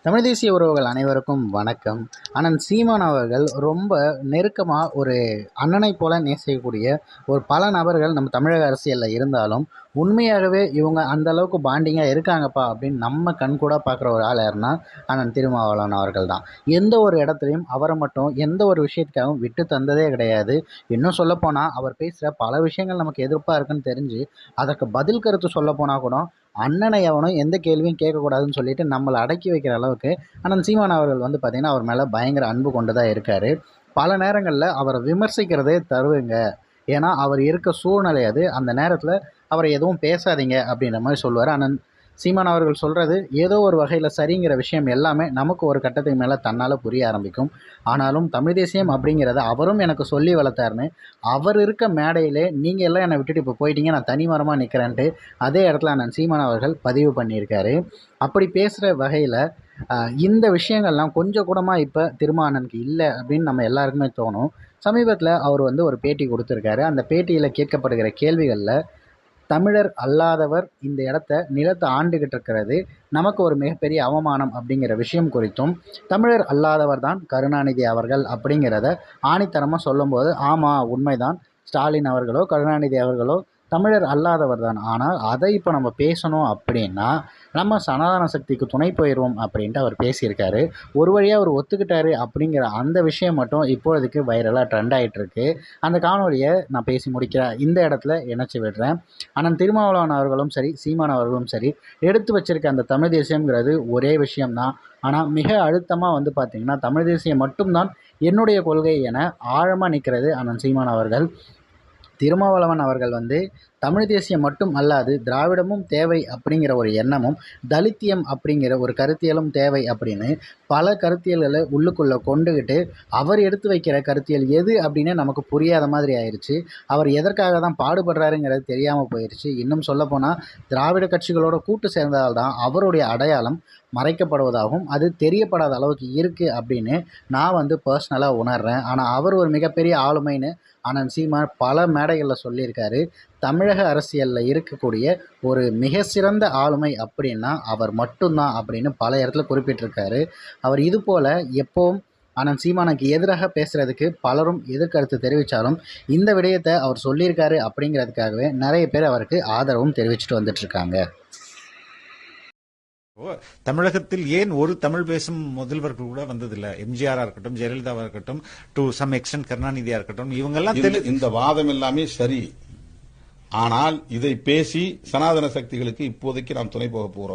தமிழ் தேசிய உறவுகள் அனைவருக்கும் வணக்கம். அண்ணன் சீமான் அவர்கள் ரொம்ப நெருக்கமாக ஒரு அண்ணனைப் போல நேசிக்கக்கூடிய ஒரு பல நபர்கள் நம்ம தமிழக அரசியலில் இருந்தாலும், உண்மையாகவே இவங்க அந்த அளவுக்கு பாண்டிங்காக இருக்காங்கப்பா அப்படின்னு நம்ம கண்கூட பார்க்குற ஒரு ஆள் யாருன்னா அண்ணன் திருமாவளவன் அவர்கள் தான். எந்த ஒரு இடத்துலையும் அவரை மட்டும் எந்த ஒரு விஷயத்துக்காகவும் விட்டு தந்ததே கிடையாது. இன்னும் சொல்லப்போனால் அவர் பேசுகிற பல விஷயங்கள் நமக்கு எதிர்ப்பாக இருக்குன்னு தெரிஞ்சு அதற்கு பதில் கருத்து சொல்லப்போனால் கூட அண்ணனை எவனும் எந்த கேள்வியும் கேட்கக்கூடாதுன்னு சொல்லிட்டு நம்மளை அடக்கி வைக்கிற அளவுக்கு அண்ணன் சீமான் அவர்கள் வந்து பார்த்திங்கன்னா அவர் மேலே பயங்கர அன்பு கொண்டு தான் இருக்கார். பல நேரங்களில் அவரை விமர்சிக்கிறதே தருவுங்க. ஏன்னா அவர் இருக்க சூழ்நிலை அது. அந்த நேரத்தில் அவரை எதுவும் பேசாதீங்க அப்படின்ற மாதிரி சொல்லுவார். அண்ணன் சீமான் அவர்கள் சொல்கிறது ஏதோ ஒரு வகையில் சரிங்கிற விஷயம் எல்லாமே நமக்கு ஒரு கட்டத்துக்கு மேலே தன்னால் புரிய ஆரம்பிக்கும். ஆனாலும் தமிழ் தேசியம் அப்படிங்கிறத அவரும் எனக்கு சொல்லி வளர்த்தாருன்னு அவர் இருக்க மேடையிலே நீங்கள் எல்லாம் என்னை விட்டுட்டு இப்போ போயிட்டீங்க, நான் தனி மரமாக நிற்கிறேன்ட்டு அதே இடத்துல அண்ணன் சீமான் அவர்கள் பதிவு பண்ணியிருக்காரு. அப்படி பேசுகிற வகையில் இந்த விஷயங்கள்லாம் கொஞ்சம் கூடமா இப்போ திருமாவளவனுக்கு இல்லை அப்படின்னு நம்ம எல்லாருக்குமே தோணும். சமீபத்தில் அவர் வந்து ஒரு பேட்டி கொடுத்துருக்காரு. அந்த பேட்டியில் கேட்கப்படுகிற கேள்விகளில் தமிழர் அல்லாதவர் இந்த இடத்த நிலத்தை ஆண்டுகிட்டு இருக்கிறது நமக்கு ஒரு மிகப்பெரிய அவமானம் அப்படிங்கிற விஷயம் குறித்தும், தமிழர் அல்லாதவர் தான் கருணாநிதி அவர்கள் அப்படிங்கிறத ஆணித்தரமாக சொல்லும்போது, ஆமாம் உண்மைதான், ஸ்டாலின் அவர்களோ கருணாநிதி அவர்களோ தமிழர் அல்லாதவர் தான். ஆனால் அதை இப்போ நம்ம பேசணும் அப்படின்னா நம்ம சனாதன சக்திக்கு துணை போயிடுவோம் அப்படின்ட்டு அவர் பேசியிருக்காரு. ஒரு வழியாக அவர் ஒத்துக்கிட்டாரு அப்படிங்கிற அந்த விஷயம் மட்டும் இப்போதைக்கு வைரலாக ட்ரெண்ட் ஆகிட்டுருக்கு. அந்த காணொலியை நான் பேசி முடிக்கிறேன், இந்த இடத்துல இணைச்சி விடுறேன். அண்ணன் திருமாவளவன் அவர்களும் சரி, சீமான் அவர்களும் சரி, எடுத்து வச்சிருக்க அந்த தமிழ் தேசியங்கிறது ஒரே விஷயம்தான். ஆனால் மிக அழுத்தமாக வந்து பார்த்திங்கன்னா தமிழ் தேசியம் மட்டும்தான் என்னுடைய கொள்கை என ஆழமாக நிற்கிறது அண்ணன் சீமான் அவர்கள். திருமாவளவன் அவர்கள் வந்து தமிழ் தேசியம் மட்டும் அல்லாது திராவிடமும் தேவை அப்படிங்கிற ஒரு எண்ணமும், தலித்தியம் அப்படிங்கிற ஒரு கருத்தியலும் தேவை அப்படின்னு பல கருத்தியல்களை உள்ளுக்குள்ளே கொண்டுக்கிட்டு அவர் எடுத்து வைக்கிற கருத்தியல் எது அப்படின்னு நமக்கு புரியாத மாதிரி ஆயிடுச்சு. அவர் எதற்காக தான் பாடுபடுறாருங்கிறது தெரியாமல் போயிடுச்சு. இன்னும் சொல்லப்போனால் திராவிட கட்சிகளோட கூட்டு சேர்ந்ததால் தான் அவருடைய அடையாளம் மறைக்கப்படுவதாகவும் அது தெரியப்படாத அளவுக்கு இருக்குது அப்படின்னு நான் வந்து பர்சனலாக உணர்கிறேன். ஆனால் அவர் ஒரு மிகப்பெரிய ஆளுமைன்னு அண்ணன் சீமான் பல மேடைகளில் சொல்லியிருக்காரு. தமிழக அரசியலில் இருக்கக்கூடிய ஒரு மிக சிறந்த ஆளுமை அப்படின்னா அவர் மட்டும்தான் அப்படின்னு பல இடத்துல குறிப்பிட்டிருக்காரு. அவர் இது போல் எப்போவும் அண்ணன் சீமானுக்கு எதிராக பேசுகிறதுக்கு பலரும் எதிர்கருத்து தெரிவித்தாலும் இந்த விடயத்தை அவர் சொல்லியிருக்காரு அப்படிங்கிறதுக்காகவே நிறைய பேர் அவருக்கு ஆதரவும் தெரிவிச்சுட்டு வந்துட்டுருக்காங்க. தமிழகத்தில் ஏன் ஒரு தமிழ் பேசும் முதல்வர்கள் கூட வந்ததில்லை? எம்ஜிஆரா இருக்கட்டும், ஜெயலலிதாவா இருக்கட்டும், டு சம் எக்ஸ்டென்ட் கருணாநிதியா இருக்கட்டும், இவங்கெல்லாம் இந்த வாதம் எல்லாமே சரி. ஆனால் இதை பேசி சனாதன சக்திகளுக்கு இப்போதைக்கு நாம் துணை போக போகிறோம்.